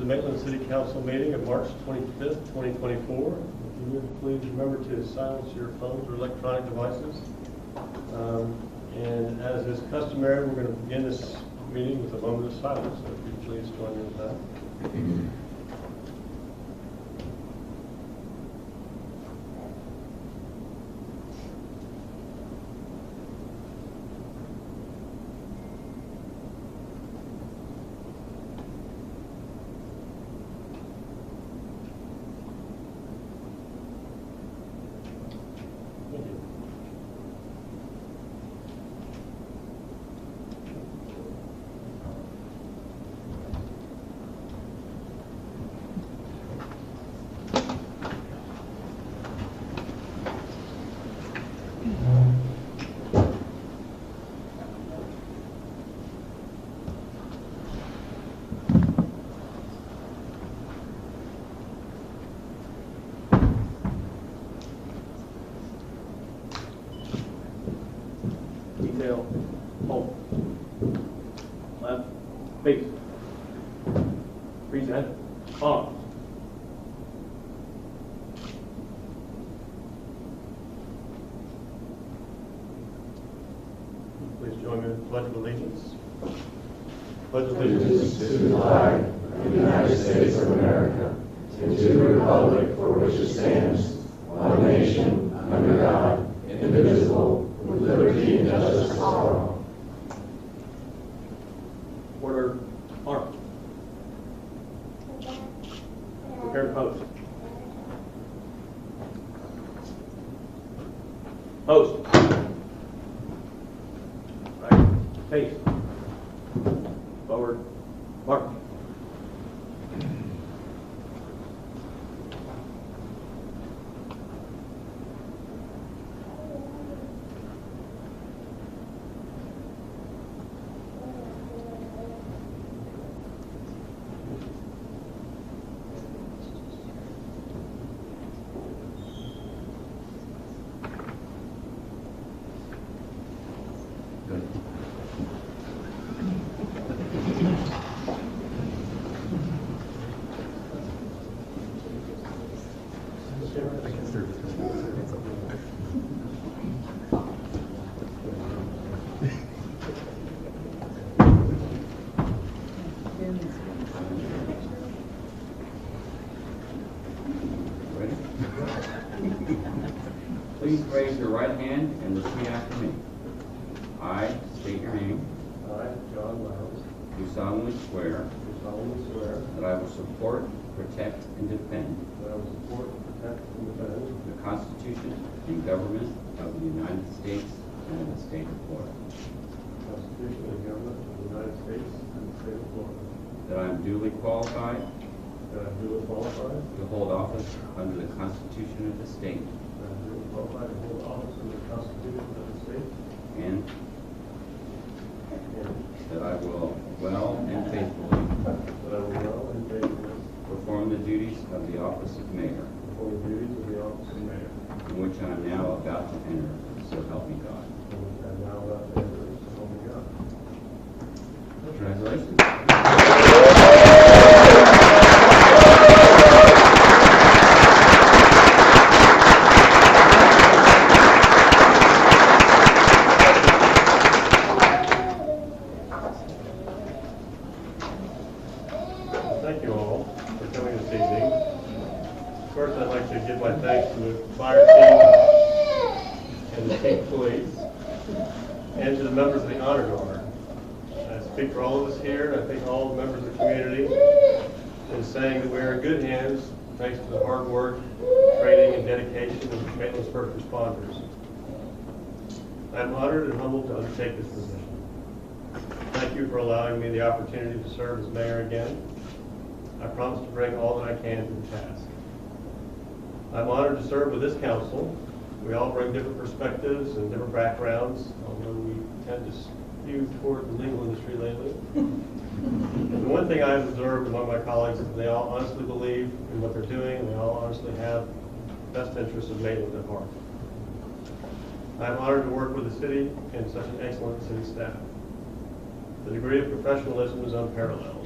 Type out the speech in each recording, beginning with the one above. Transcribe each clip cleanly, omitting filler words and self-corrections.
the Maitland City Council meeting of March 25th, 2024. If you would please remember to silence your phones or electronic devices. And as is customary, we're going to begin this meeting with a moment of silence. So if you please join me with that. Detail, hold, left, face, present, on. Please join me in the Pledge of Allegiance. Pledge of Allegiance to the flag of the United States of America and to the republic for which it stands, one nation, under God, indivisible, with liberty and justice for all. Order, arm. Prepare to post. Post. Right. Face. Forward. Mark. Please raise your right hand and repeat after me. I state your name. I, John Miles, Do solemnly swear do solemnly swear that I will support, protect, and defend that I will support, protect, and defend the Constitution and government of the United States and of the state of Florida. the Constitution and government of the United States and the state of Florida, That I am duly qualified that I am duly qualified, to hold office under the Constitution of the state that I am duly qualified to hold office under the Constitution of the state, and and that I will well and faithfully that I will well and faithfully perform the duties of the office of mayor, perform the duties of the office of mayor, in which I am now about to enter, so help me God. and which I am now about to enter, so help me God. Congratulations. Thank you all for coming this evening. First, I'd like to give my thanks to the fire team and the chief police and to the members of the Honor Guard. I speak for all of us here, and I think all the members of the community in saying that we are in good hands thanks to the hard work, training, and dedication of Maitland's first responders. I am honored and humbled to undertake this position. Thank you for allowing me the opportunity to serve as mayor again. I promise to bring all that I can to the task. I'm honored to serve with this council. We all bring different perspectives and different backgrounds, although we tend to skew toward the legal industry lately. The one thing I've observed among my colleagues is that they all honestly believe in what they're doing, and they all honestly have the best interests of Maitland at heart. I'm honored to work with the city and such an excellent city staff. The degree of professionalism is unparalleled.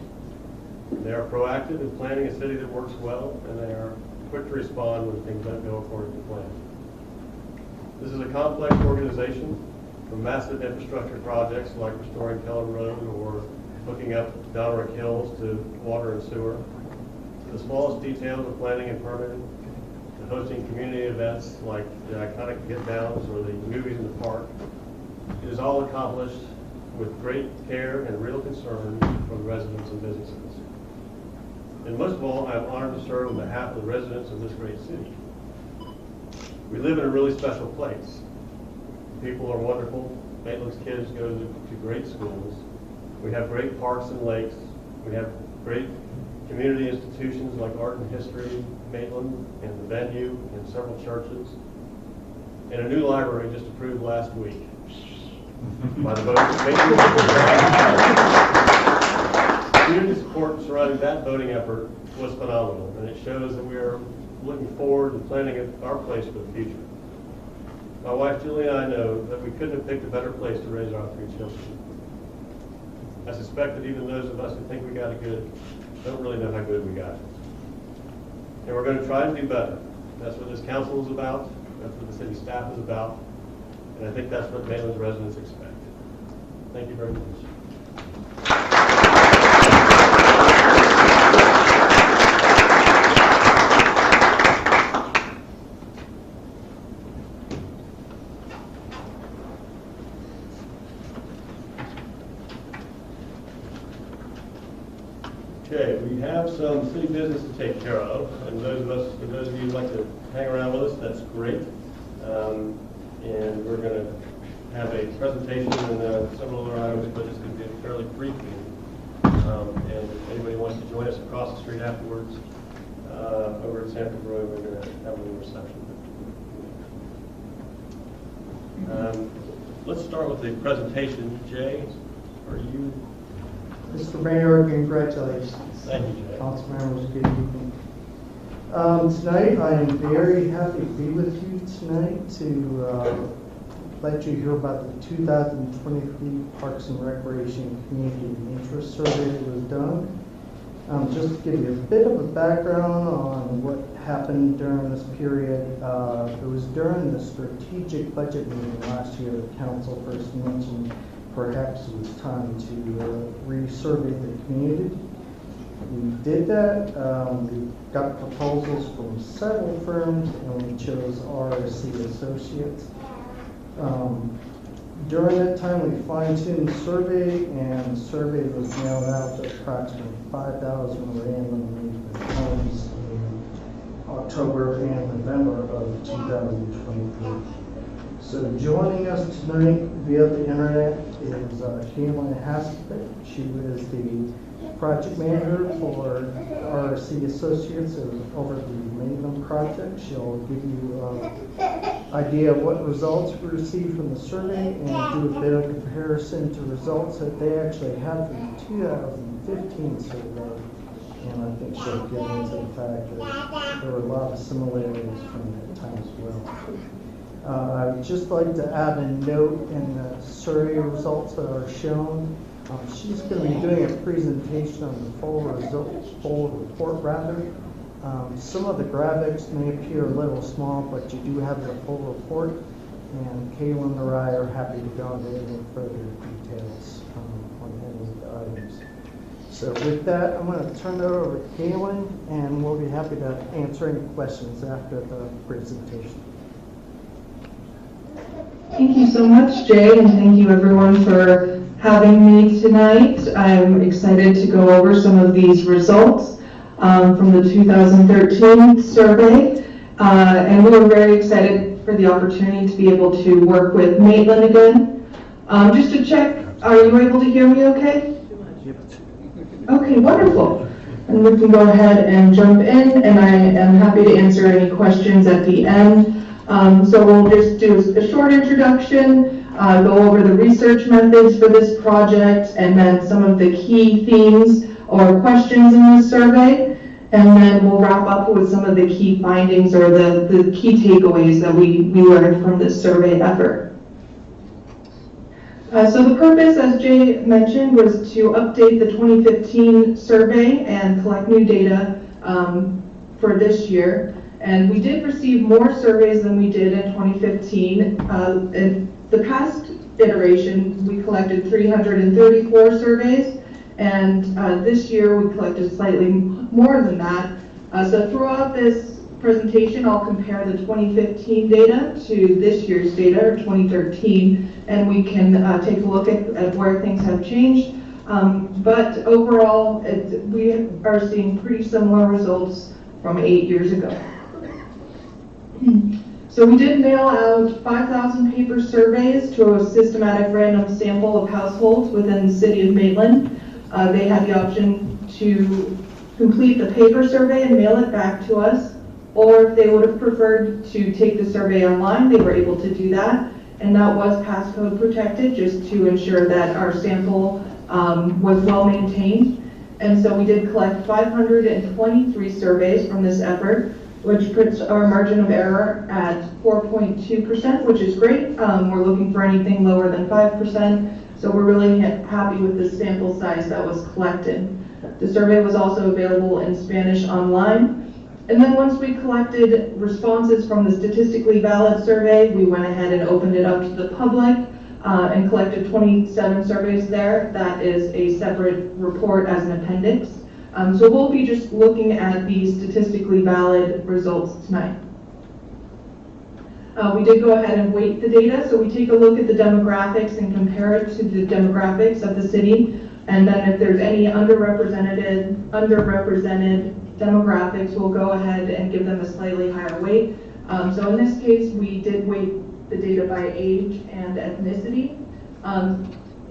They are proactive in planning a city that works well, and they are quick to respond when things don't go according to plan. This is a complex organization, from massive infrastructure projects like restoring Keller Road or hooking up Donoric Hills to water and sewer, to the smallest details of planning and permitting, to hosting community events like the iconic get-downs or the movies in the park. It is all accomplished with great care and real concern from residents and businesses. And most of all, I'm honored to serve on behalf of the residents of this great city. We live in a really special place. People are wonderful. Maitland's kids go to great schools. We have great parks and lakes. We have great community institutions like Art and History, Maitland, and the venue, and several churches. And a new library just approved last week by the voters of Maitland. Community support surrounding that voting effort was phenomenal, and it shows that we are looking forward and planning our place for the future. My wife Julie and I know that we couldn't have picked a better place to raise our 3 children. I suspect that even those of us who think we got it good don't really know how good we got it. And we're going to try to do better. That's what this council is about. That's what the city staff is about. And I think that's what Maitland's residents expect. Thank you very much. Okay, we have some city business to take care of, and those of you who'd like to hang around with us, that's great. And we're going to have a presentation and several other items, but it's going to be a fairly brief meeting. And if anybody wants to join us across the street afterwards, over at Sanford Road, we're going to have a little reception. Let's start with the presentation. Jay, are you? Mr. Mayor, congratulations. Thank you, Jay. Council members, good evening. Tonight, I am very happy to be with you tonight to let you hear about the 2023 Parks and Recreation Community Interest Survey that was done. Just to give you a bit of a background on what happened during this period, it was during the strategic budget meeting last year the council first mentioned perhaps it was time to resurvey the community. We did that. We got proposals from several firms, and we chose RRC Associates. During that time, we fine-tuned the survey, and the survey was mailed out to approximately 5,000 randomly homes in October and November of 2023. So joining us tonight via the internet is Caitlin Haspett. She is the project manager for RRC Associates over the Maitland project. She'll give you an idea of what results we received from the survey and do a bit of comparison to results that they actually had from the 2015 survey. And I think she'll get into the fact that there were a lot of similarities from that time as well. I would just like to add a note in the survey results that are shown. She's going to be doing a presentation on the full report. Some of the graphics may appear a little small, but you do have the full report. And Caitlin or I are happy to go into any further details on any of the items. So with that, I'm going to turn it over to Caitlin, and we'll be happy to answer any questions after the presentation. Thank you so much, Jay, and thank you everyone for having me tonight. I'm excited to go over some of these results from the 2013 survey, and we were very excited for the opportunity to be able to work with Maitland again. Just to check, are you able to hear me okay? Okay, wonderful. And we can go ahead and jump in, and I am happy to answer any questions at the end. So we'll just do a short introduction, go over the research methods for this project, and then some of the key themes or questions in the survey, and then we'll wrap up with some of the key findings or the key takeaways that we learned from this survey effort. So the purpose, as Jay mentioned, was to update the 2015 survey and collect new data for this year. And we did receive more surveys than we did in 2015. In the past iteration, we collected 334 surveys, and this year we collected slightly more than that. So throughout this presentation, I'll compare the 2015 data to this year's data, or 2013, and we can take a look at where things have changed. But overall, we are seeing pretty similar results from 8 years ago. So we did mail out 5,000 paper surveys to a systematic random sample of households within the city of Maitland. They had the option to complete the paper survey and mail it back to us, or if they would have preferred to take the survey online, they were able to do that. And that was passcode protected, just to ensure that our sample was well maintained. And so we did collect 523 surveys from this effort, which puts our margin of error at 4.2%, which is great. We're looking for anything lower than 5%, so we're really happy with the sample size that was collected. The survey was also available in Spanish online. And then once we collected responses from the statistically valid survey, we went ahead and opened it up to the public and collected 27 surveys there. That is a separate report as an appendix. So we'll be just looking at the statistically valid results tonight. We did go ahead and weight the data, so we take a look at the demographics and compare it to the demographics of the city, and then if there's any underrepresented demographics, we'll go ahead and give them a slightly higher weight. So in this case, we did weight the data by age and ethnicity.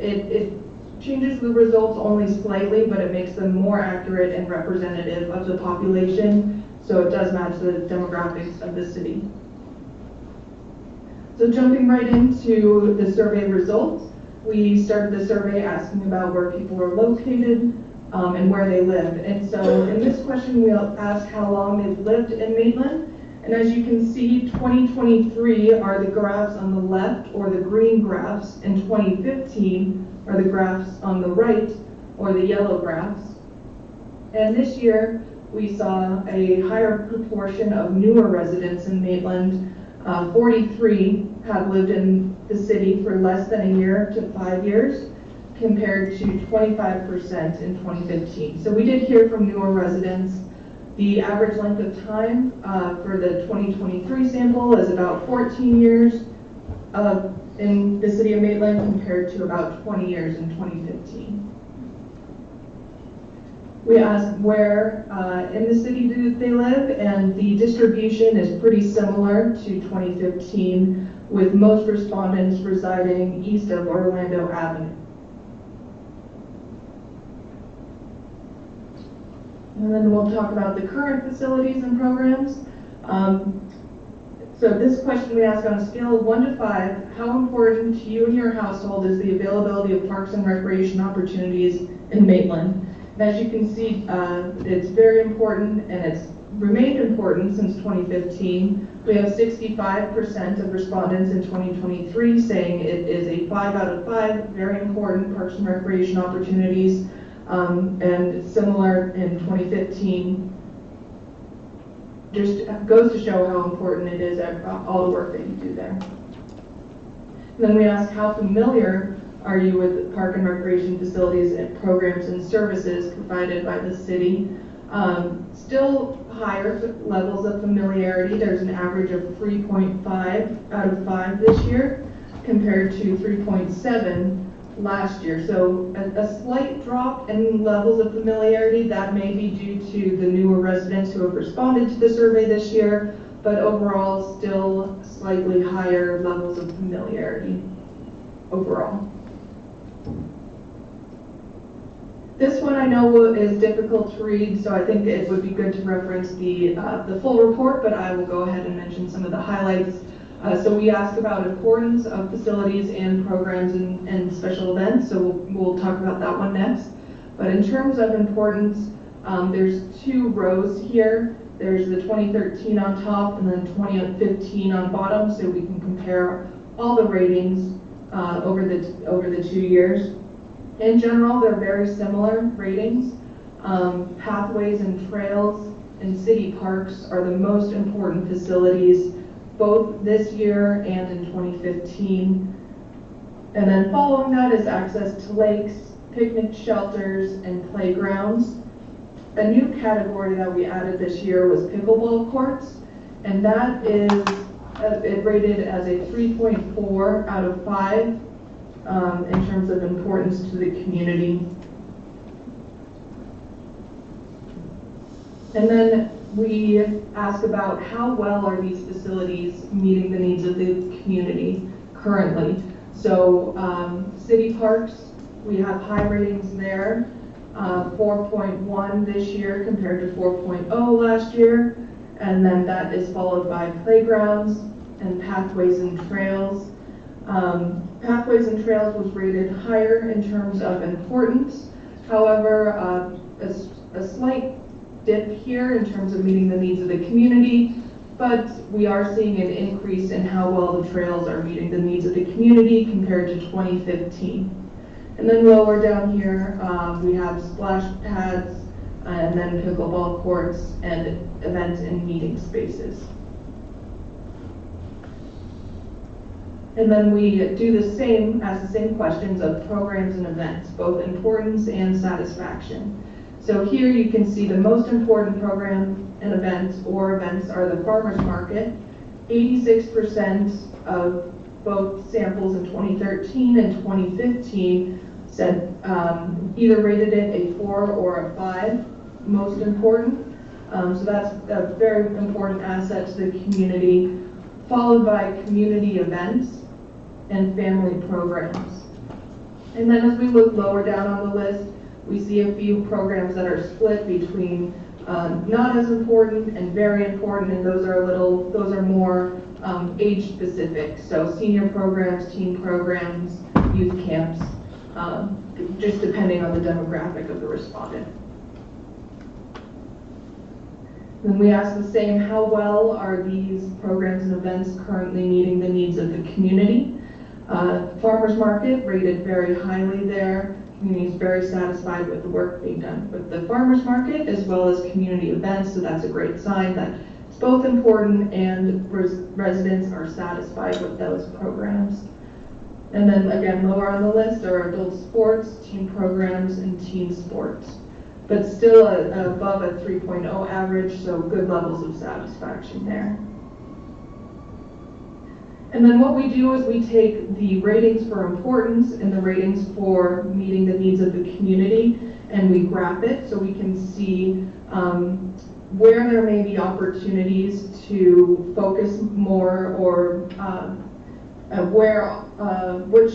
It changes the results only slightly, but it makes them more accurate and representative of the population, so it does match the demographics of the city. So jumping right into the survey results, we started the survey asking about where people are located and where they live. And so in this question, we'll ask how long they've lived in Maitland. And as you can see, 2023 are the graphs on the left, or the green graphs, and 2015 are the graphs on the right, or the yellow graphs. And this year, we saw a higher proportion of newer residents in Maitland. 43 have lived in the city for less than a year to 5 years, compared to 25% in 2015. So we did hear from newer residents. The average length of time for the 2023 sample is about 14 years in the city of Maitland, compared to about 20 years in 2015. We asked where in the city do they live, and the distribution is pretty similar to 2015, with most respondents residing east of Orlando Avenue. And then we'll talk about the current facilities and programs. So this question we ask: on a scale of 1 to 5, how important to you and your household is the availability of parks and recreation opportunities in Maitland? And as you can see, it's very important, and it's remained important since 2015. We have 65% of respondents in 2023 saying it is a 5 out of 5, very important parks and recreation opportunities. And similar in 2015, just goes to show how important it is at all the work that you do there. And then we ask, how familiar are you with park and recreation facilities and programs and services provided by the city? Still higher levels of familiarity. There's an average of 3.5 out of 5 this year, compared to 3.7 last year. So a slight drop in levels of familiarity. That may be due to the newer residents who have responded to the survey this year, but overall still slightly higher levels of familiarity overall. This one I know is difficult to read, so I think it would be good to reference the full report, but I will go ahead and mention some of the highlights. So we asked about importance of facilities and programs and special events, so we'll talk about that one next. But in terms of importance, there's 2 rows here. There's the 2013 on top and then 2015 on bottom, so we can compare all the ratings over the 2 years. In general, they're very similar ratings. Pathways and trails and city parks are the most important facilities both this year and in 2015. And then following that is access to lakes, picnic shelters, and playgrounds. A new category that we added this year was pickleball courts, and that is it rated as a 3.4 out of 5 in terms of importance to the community. And then we ask about how well are these facilities meeting the needs of the community currently. So city parks, we have high ratings there, 4.1 this year compared to 4.0 last year. And then that is followed by playgrounds and pathways and trails. Pathways and trails was rated higher in terms of importance. However, a slight dip here in terms of meeting the needs of the community, but we are seeing an increase in how well the trails are meeting the needs of the community compared to 2015. And then lower down here, we have splash pads, and then pickleball courts and event and meeting spaces. And then we do the same questions of programs and events, both importance and satisfaction. So here you can see the most important program and events are the farmers market. 86% of both samples in 2013 and 2015 said either rated it a 4 or a 5, most important. So that's a very important asset to the community, followed by community events and family programs. And then as we look lower down on the list, we see a few programs that are split between not as important and very important, and those are more age specific. So senior programs, teen programs, youth camps, just depending on the demographic of the respondent. Then we ask the same, how well are these programs and events currently meeting the needs of the community? Farmers market rated very highly there. Community is very satisfied with the work being done with the farmers market as well as community events, so that's a great sign that it's both important and residents are satisfied with those programs. And then again, lower on the list are adult sports, teen programs, and teen sports, but still above a 3.0 average, so good levels of satisfaction there. And then what we do is we take the ratings for importance and the ratings for meeting the needs of the community, and we graph it so we can see where there may be opportunities to focus more, or which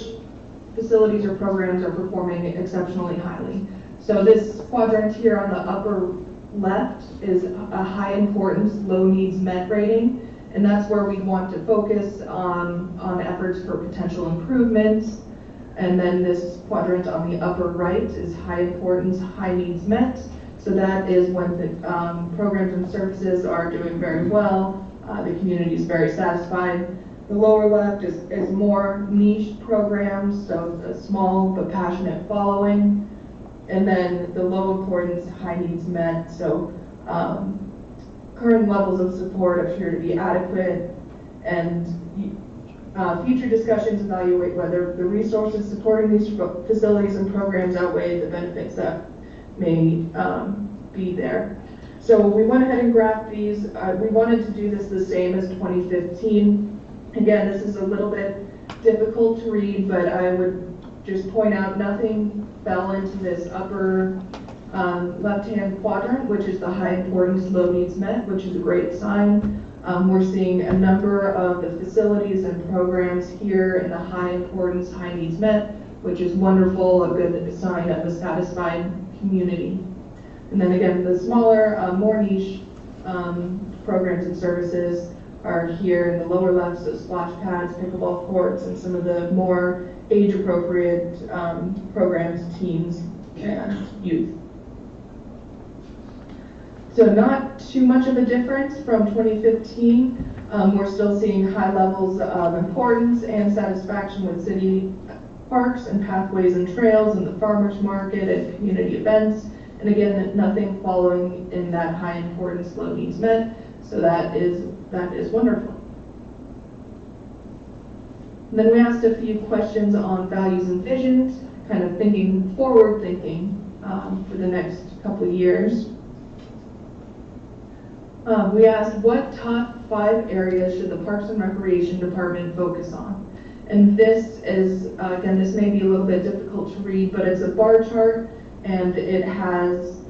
facilities or programs are performing exceptionally highly. So this quadrant here on the upper left is a high importance, low needs met rating. And that's where we want to focus on efforts for potential improvements. And then this quadrant on the upper right is high importance, high needs met. So that is when the programs and services are doing very well, the community is very satisfied. The lower left is more niche programs, so a small but passionate following. And then the low importance, high needs met. So current levels of support appear to be adequate, and future discussions evaluate whether the resources supporting these facilities and programs outweigh the benefits that may be there. So we went ahead and graphed these. We wanted to do this the same as 2015. Again, this is a little bit difficult to read, but I would just point out nothing fell into this upper left-hand quadrant, which is the high importance, low needs met, which is a great sign. We're seeing a number of the facilities and programs here in the high importance, high needs met, which is wonderful, a good sign of a satisfied community. And then again, the smaller, more niche programs and services are here in the lower left, so splash pads, pickleball courts, and some of the more age-appropriate programs, teens and youth. So not too much of a difference from 2015. We're still seeing high levels of importance and satisfaction with city parks and pathways and trails and the farmers market and community events. And again, nothing following in that high importance, low needs met. So that is wonderful. And then we asked a few questions on values and visions, kind of thinking forward thinking for the next couple of years. We asked what top 5 areas should the Parks and Recreation Department focus on? And this is, again, this may be a little bit difficult to read, but it's a bar chart and it has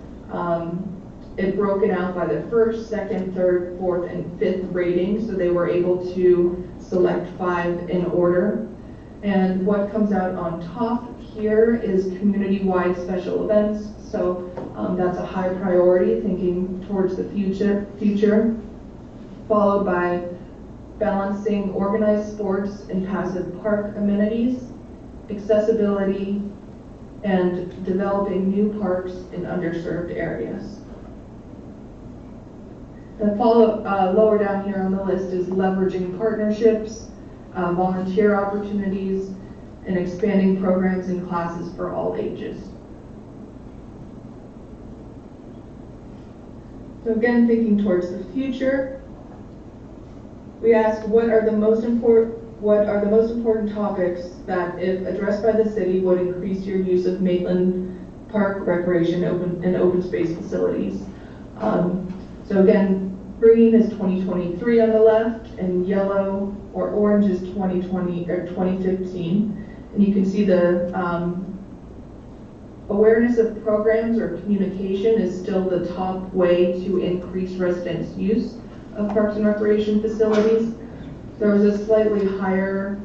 it broken out by the 1st, 2nd, 3rd, 4th, and 5th rating. So they were able to select 5 in order. And what comes out on top here is community-wide special events. So that's a high priority, thinking towards the future, followed by balancing organized sports and passive park amenities, accessibility, and developing new parks in underserved areas. And lower down here on the list is leveraging partnerships, volunteer opportunities, and expanding programs and classes for all ages. So again, thinking towards the future, we asked what are the most important topics that, if addressed by the city, would increase your use of Maitland Park recreation and open space facilities. So again, green is 2023 on the left, and yellow or orange is 2020 or 2015. And you can see the awareness of programs or communication is still the top way to increase residents' use of parks and recreation facilities. There was a slightly higher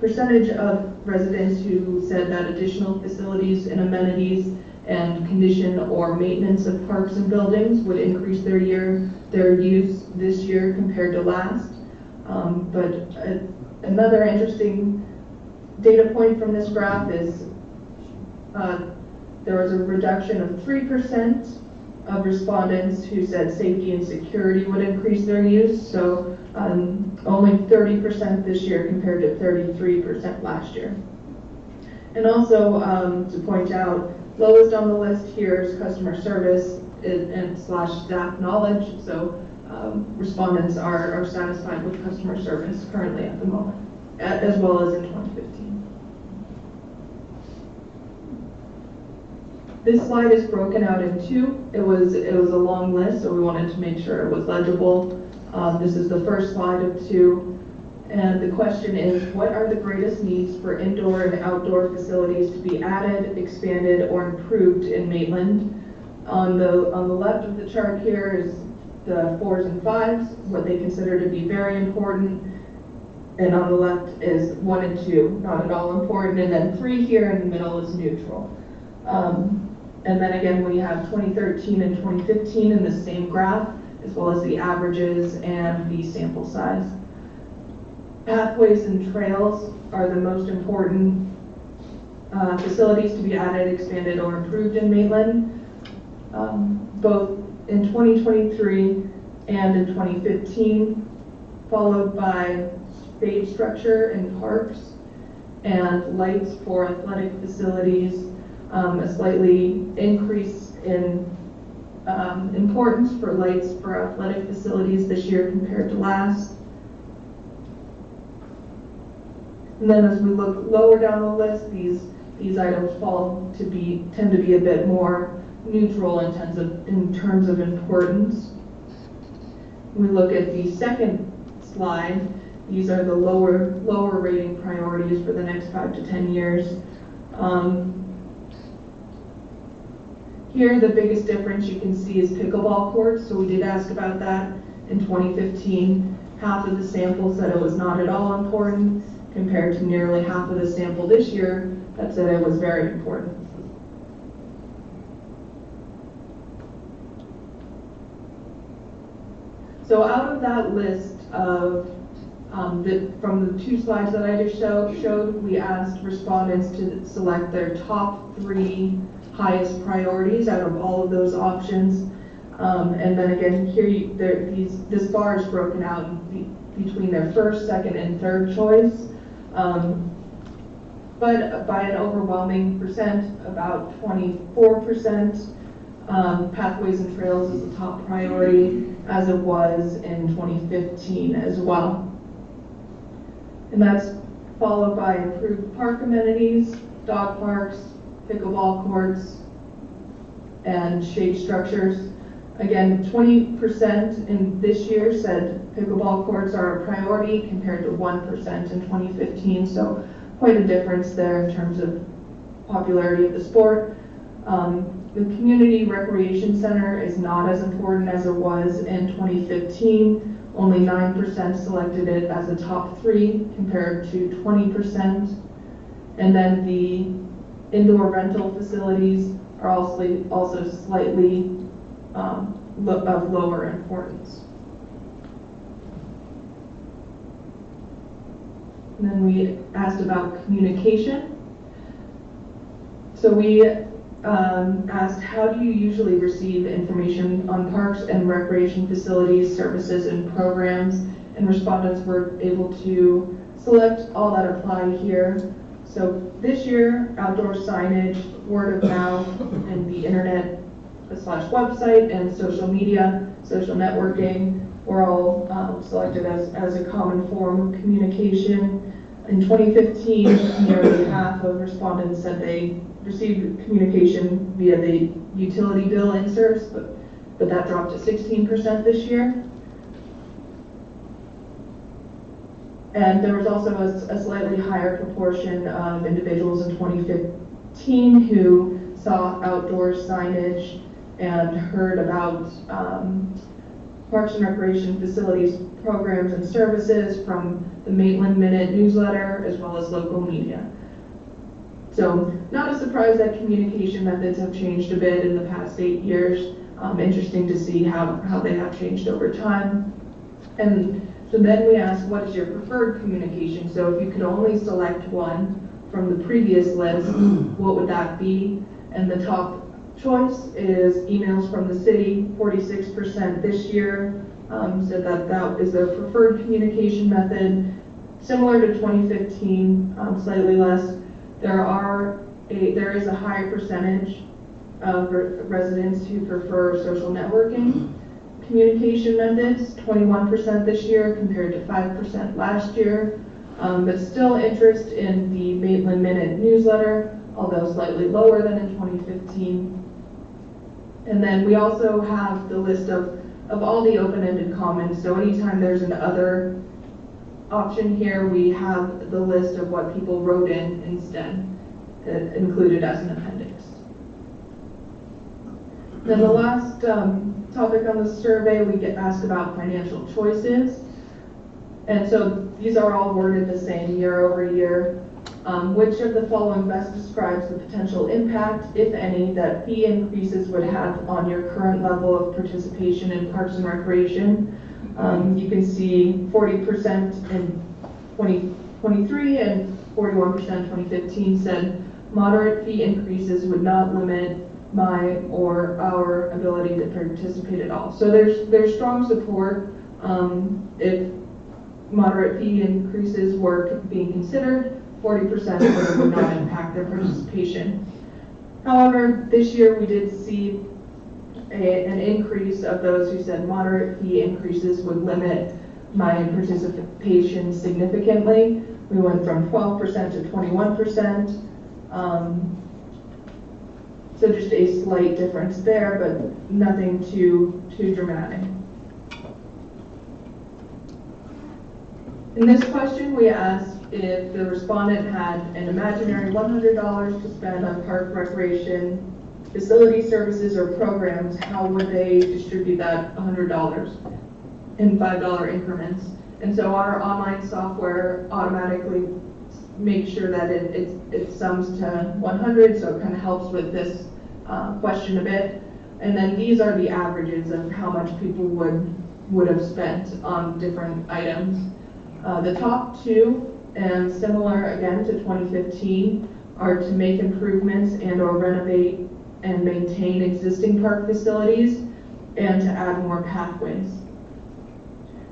percentage of residents who said that additional facilities and amenities and condition or maintenance of parks and buildings would increase their use this year compared to last. But another interesting data point from this graph is there was a reduction of 3% of respondents who said safety and security would increase their use. So only 30% this year compared to 33% last year. And also to point out, lowest on the list here is customer service and / staff knowledge. So respondents are satisfied with customer service currently at the moment, as well as in 2015. This slide is broken out in 2. It was a long list, so we wanted to make sure it was legible. This is the first slide of 2. And the question is, what are the greatest needs for indoor and outdoor facilities to be added, expanded, or improved in Maitland? On the left of the chart here is the 4s and 5s, what they consider to be very important. And on the left is 1 and 2, not at all important. And then 3 here in the middle is neutral. And then again, we have 2013 and 2015 in the same graph, as well as the averages and the sample size. Pathways and trails are the most important facilities to be added, expanded, or improved in Maitland, both in 2023 and in 2015, followed by stage structure in parks and lights for athletic facilities, a slightly increase in importance for lights for athletic facilities this year compared to last. And then as we look lower down the list, these items tend to be a bit more neutral in terms of importance. We look at the second slide. These are the lower rating priorities for the next 5 to 10 years. Here, the biggest difference you can see is pickleball courts. So we did ask about that in 2015. Half of the sample said it was not at all important, compared to nearly half of the sample this year that said it was very important. So out of that list of, from the 2 slides that I just showed, we asked respondents to select their top 3 highest priorities out of all of those options. And then again, here this bar is broken out between their first, second, and third choice. But by an overwhelming percent, about 24%, pathways and trails is a top priority, as it was in 2015 as well. And that's followed by improved park amenities, dog parks, pickleball courts, and shade structures. Again, 20% in this year said pickleball courts are a priority compared to 1% in 2015, so quite a difference there in terms of popularity of the sport. The community recreation center is not as important as it was in 2015. Only 9% selected it as a top 3 compared to 20%. And then the indoor rental facilities are also slightly of lower importance. And then we asked about communication. So we asked, how do you usually receive information on parks and recreation facilities, services, and programs? And respondents were able to select all that apply here. So this year, outdoor signage, word of mouth, and the internet / website and social media, social networking were all selected as a common form of communication. In 2015, nearly half of respondents said they received communication via the utility bill inserts, but that dropped to 16% this year. And there was also a slightly higher proportion of individuals in 2015 who saw outdoor signage and heard about parks and recreation facilities, programs, and services from the Maitland Minute newsletter, as well as local media. So not a surprise that communication methods have changed a bit in the past 8 years. Interesting to see how they have changed over time. And so then we asked, what is your preferred communication? So if you could only select one from the previous list, what would that be? And the top choice is emails from the city. 46% this year said that is their preferred communication method. Similar to 2015, slightly less. There is a higher percentage of residents who prefer social networking communication methods, 21% this year compared to 5% last year, but still interest in the Maitland Minute newsletter, although slightly lower than in 2015. And then we also have the list of all the open-ended comments. So anytime there's an other option here, we have the list of what people wrote in instead, included as an appendix. Then the last topic on the survey, we get asked about financial choices. And so these are all worded the same year over year. Which of the following best describes the potential impact, if any, that fee increases would have on your current level of participation in parks and recreation? You can see 40% in 2023 and 41% in 2015 said moderate fee increases would not limit my or our ability to participate at all. So there's strong support if moderate fee increases were being considered. 40% would not impact their participation. However, this year we did see an increase of those who said moderate fee increases would limit my participation significantly. We went from 12% to 21%. So just a slight difference there, but nothing too dramatic. In this question, we asked if the respondent had an imaginary $100 to spend on park recreation, facility services, or programs, how would they distribute that $100 in $5 increments? And so our online software automatically makes sure that it sums to 100, so it kind of helps with this question a bit. And then these are the averages of how much people would have spent on different items. The top two, and similar again to 2015, are to make improvements and or renovate and maintain existing park facilities. and to add more pathways.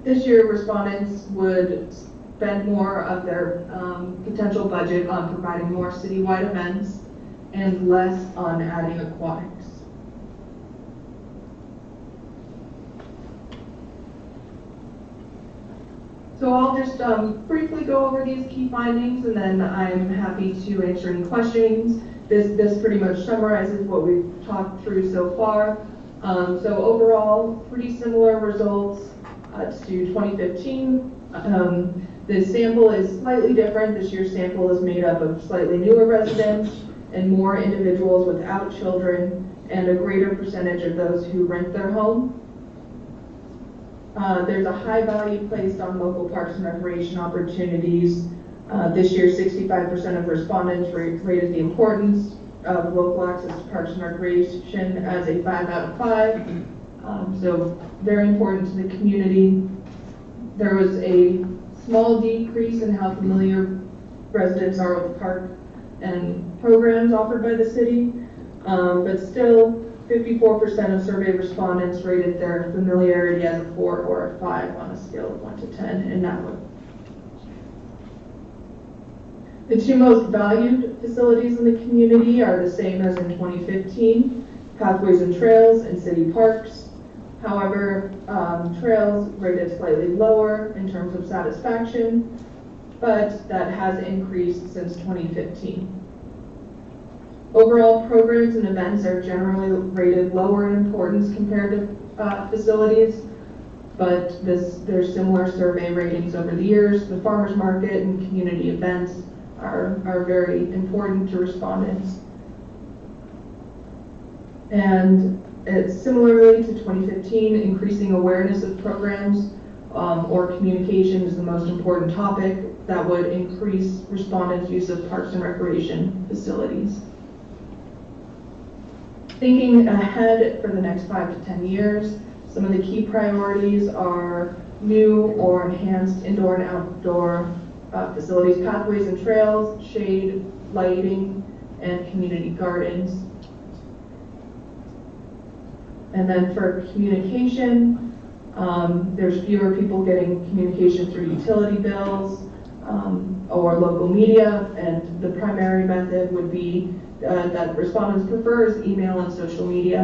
This year, respondents would spend more of their potential budget on providing more citywide events and less on adding aquatics. So I'll just briefly go over these key findings, and then I'm happy to answer any questions. This pretty much summarizes what we've talked through so far. So overall, pretty similar results to 2015. The sample is slightly different. This year's sample is made up of slightly newer residents and more individuals without children, and a greater percentage of those who rent their home. There's a high value placed on local parks and recreation opportunities. This year, 65% of respondents rated the importance of local access to parks and recreation as a 5 out of 5. So very important to the community. There was a small decrease in how familiar residents are with park and programs offered by the city, but still 54% of survey respondents rated their familiarity as a 4 or a 5 on a scale of 1 to 10 in that one. The two most valued facilities in the community are the same as in 2015, pathways and trails and city parks. However, trails rated slightly lower in terms of satisfaction, but that has increased since 2015. Overall, programs and events are generally rated lower in importance compared to facilities, but there's similar survey ratings over the years. The farmers market and community events are very important to respondents. And it's similarly to 2015, increasing awareness of programs or communication is the most important topic that would increase respondents' use of parks and recreation facilities. Thinking ahead for the next 5 to 10 years, some of the key priorities are new or enhanced indoor and outdoor facilities, pathways and trails, shade, lighting, and community gardens. And then for communication, there's fewer people getting communication through utility bills or local media, and the primary method would be that respondents prefer is email and social media.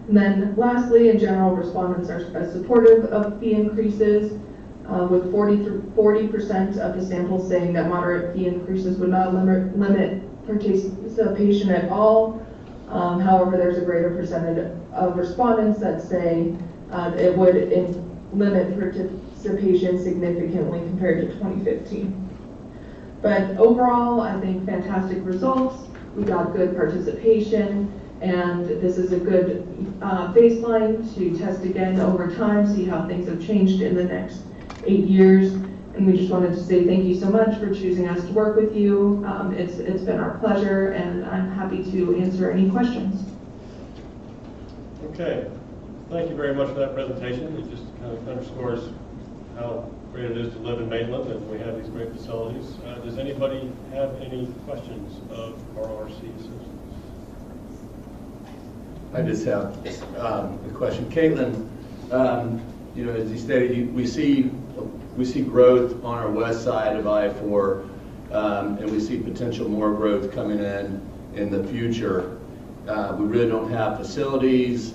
And then lastly, in general, respondents are supportive of fee increases, with 40% of the sample saying that moderate fee increases would not limit participation at all. However, there's a greater percentage of respondents that say it would limit participation significantly compared to 2015. But overall, I think fantastic results. We got good participation, and this is a good baseline to test again over time, see how things have changed in the next 8 years. And we just wanted to say thank you so much for choosing us to work with you. It's been our pleasure, and I'm happy to answer any questions. Okay, thank you very much for that presentation. It just kind of underscores how great it is to live in Maitland, and we have these great facilities. Does anybody have any questions of RRC assistants? I just have a question. Caitlin, as you stated, we see growth on our west side of I-4, and we see potential more growth coming in the future. We really don't have facilities,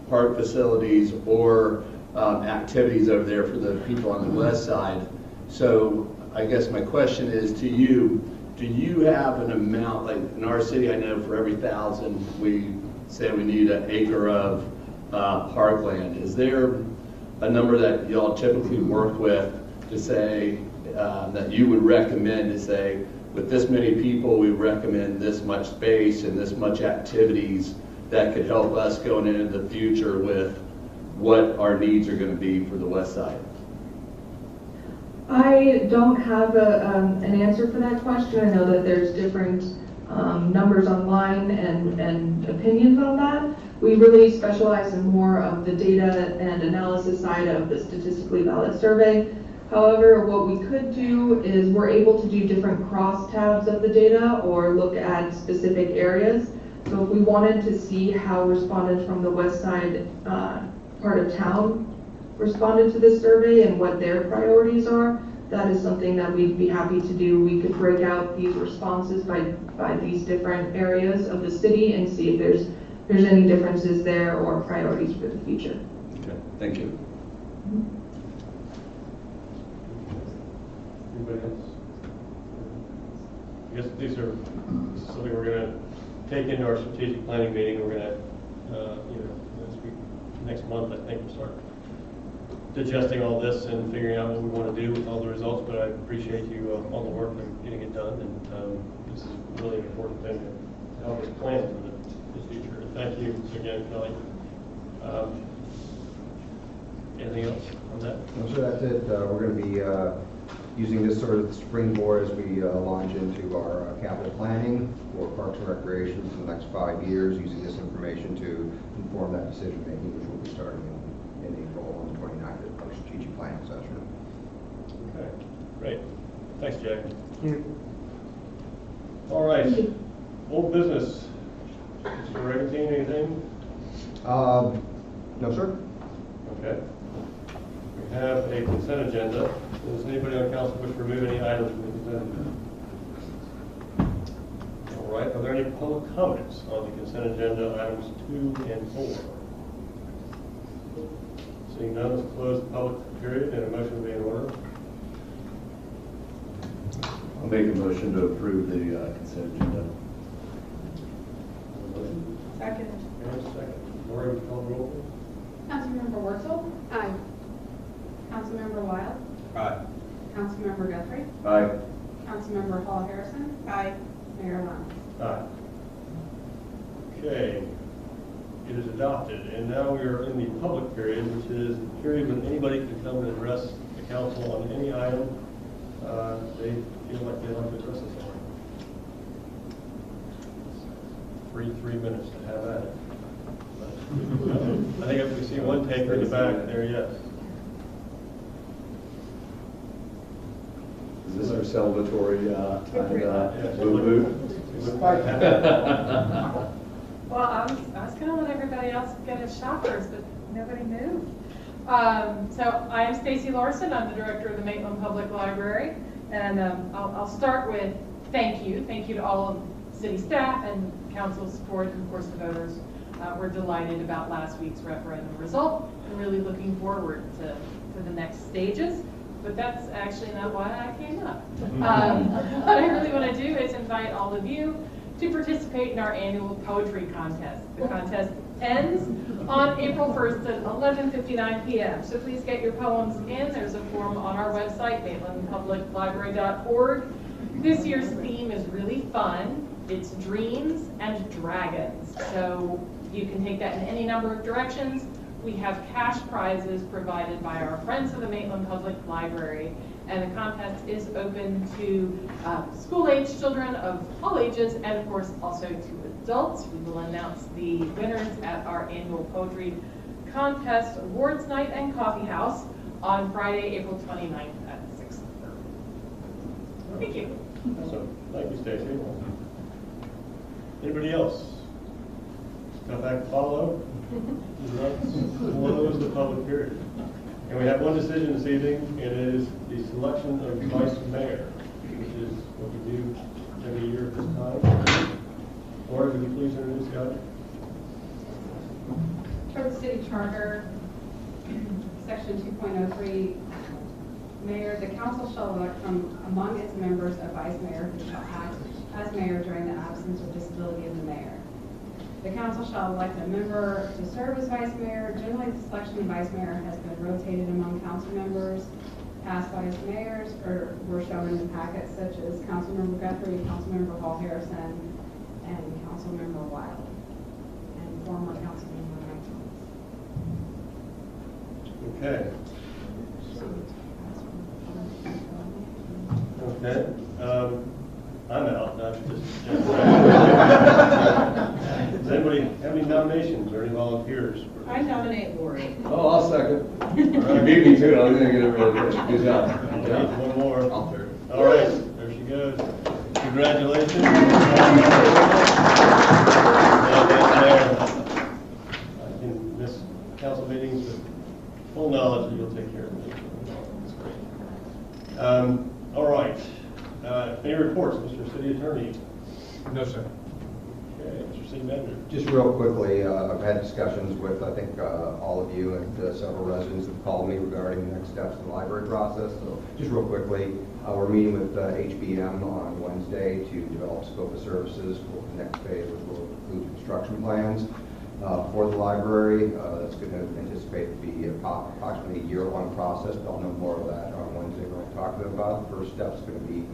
park facilities, or activities over there for the people on the west side. So I guess my question is to you, do you have an amount, like in our city, I know for every 1,000 we say we need an acre of parkland. Is there a number that y'all typically work with to say that you would recommend to say, with this many people, we recommend this much space and this much activities that could help us going into the future with what our needs are going to be for the west side? I don't have an answer for that question. I know that there's different numbers online and opinions on that. We really specialize in more of the data and analysis side of the statistically valid survey. However, what we could do is we're able to do different cross tabs of the data or look at specific areas. So if we wanted to see how respondents from the west side part of town responded to this survey and what their priorities are, that is something that we'd be happy to do. We could break out these responses by these different areas of the city and see if there's any differences there or priorities for the future. Okay, thank you. Anybody else? I guess this is something we're going to take into our strategic planning meeting. We're going to, next month, I think, we'll start digesting all this and figuring out what we want to do with all the results. But I appreciate you all the work and getting it done. And this is really an important thing to help us plan for the future. And thank you again, Kelly. Anything else on that? No, sir, that's it. We're going to be using this sort of springboard as we launch into our capital planning for Parks and Recreation for the next 5 years, using this information to inform that decision making, which will be starting in April on the 29th at our strategic planning session. Okay, great. Thanks, Jack. Thank you. All right, old business. Mr. Regenstein, anything? No, sir. Okay. We have a consent agenda. Does anybody on council wish to remove any items from the consent agenda? All right, are there any public comments on the consent agenda, items 2 and 4? Seeing none, let's close the public period and a motion will be in order. I'll make a motion to approve the consent agenda. Second. And a second. Lori, would you call the roll, please? Councilmember Wurzel? Aye. Councilmember Wild? Aye. Councilmember Guthrie? Aye. Councilmember Hall Harrison? Aye. Mayor Lund? Aye. Okay, it is adopted, and now we are in the public period, which is the period when anybody can come and address the council on any item they feel like they'd like to address us on. Free 3 minutes to have at it. I think if we see one taker in the back there, yes. Is this our celebratory Yes. boo-boo? Well, I was going to let everybody else get his shoppers, but nobody moved. So I am Stacy Larson. I'm the director of the Maitland Public Library. And I'll start with thank you. Thank you to all of city staff and council support, and of course the voters. We're delighted about last week's referendum result and really looking forward to the next stages. But that's actually not why I came up. What I really want to do is invite all of you to participate in our annual poetry contest. The contest ends on April 1st at 11:59 p.m. So please get your poems in. There's a form on our website, maitlandpubliclibrary.org. This year's theme is really fun. It's dreams and dragons. So you can take that in any number of directions. We have cash prizes provided by our friends of the Maitland Public Library, and the contest is open to school-age children of all ages, and of course also to adults. We will announce the winners at our annual poetry contest awards night and coffee house on Friday, April 29th at 6:30. Thank you. Awesome. Thank you, Stacy. Anybody else? Got back to follow? Let's close the public period. And we have one decision this evening, and it is the selection of vice mayor, which is what we do every year at this time. Laura, would you please introduce the item? For the city charter, section 2.03, mayor, the council shall elect from among its members a vice mayor who shall act as mayor during the absence or disability of the mayor. The council shall elect a member to serve as vice mayor. Generally, the selection of vice mayor has been rotated among council members. Past vice mayors were shown in the packet, such as Councilmember Guthrie, Councilmember Hall Harrison, and Councilmember Wild, and former Councilmember Maitland. Okay. Okay. I'm out. Does anybody have any nominations or any volunteers? I nominate Lori. Oh, I'll second. You beat me to it. I'm going to get it really good. Good job. Good job. One more. I'll turn. All right. There she goes. Congratulations. council meetings with full knowledge that you'll take care of me. That's great. All right. Any reports, Mr. City Attorney? No, sir. Okay, Mr. City Manager. Just real quickly, I've had discussions with, I think, all of you and several residents have called me regarding the next steps in the library process. So just real quickly, we're meeting with HBM on Wednesday to develop scope of services for the next phase, which will include construction plans for the library. That's going to anticipate to be approximately a year-long process. But I'll know more of that on Wednesday when I talk to them about. The first step is going to be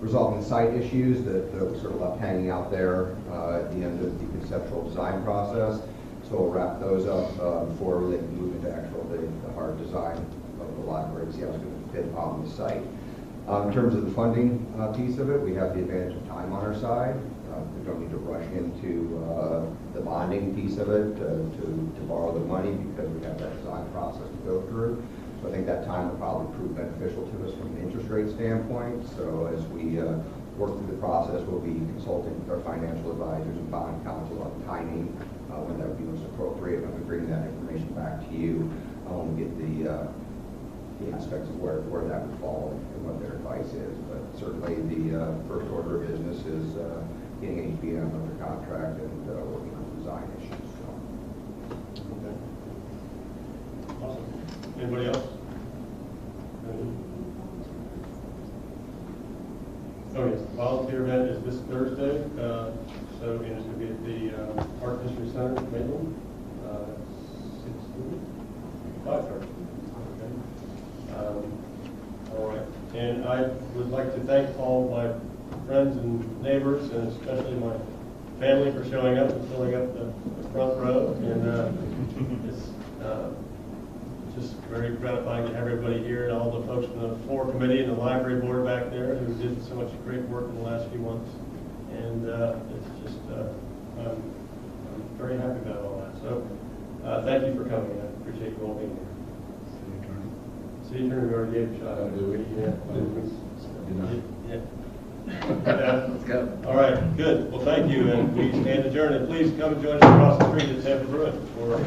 resolving site issues that we sort of left hanging out there at the end of the conceptual design process. So we'll wrap those up before they can move into actual the hard design of the library and see how it's going to fit on the site. In terms of the funding piece of it, we have the advantage of time on our side. We don't need to rush into the bonding piece of it to borrow the money because we have that design process to go through. So I think that time will probably prove beneficial to us from an interest rate standpoint. So as we work through the process, we'll be consulting with our financial advisors and bond counsel on timing, when that would be most appropriate. And we bring that information back to you when we get the aspects of where that would fall and what their advice is. But certainly the first order of business is getting HBM under contract and working on design issues. So. Okay. Awesome. Anybody else? Oh yes, the volunteer event is this Thursday. So and it's going to be at the Art History Center, Maitland, 5:30. All right, and I would like to thank all my friends and neighbors, and especially my family for showing up and filling up the front row. And it's just very gratifying to have everybody here, and all the folks from the floor committee and the library board back there who did so much great work in the last few months. And it's just, I'm very happy about all that. So thank you for coming. I appreciate you all being here. City Attorney already gave a shot. Yeah. Let's go. All right, good. Well, thank you, and we stand adjourned. And please come and join us across the street at Tampa Brewing for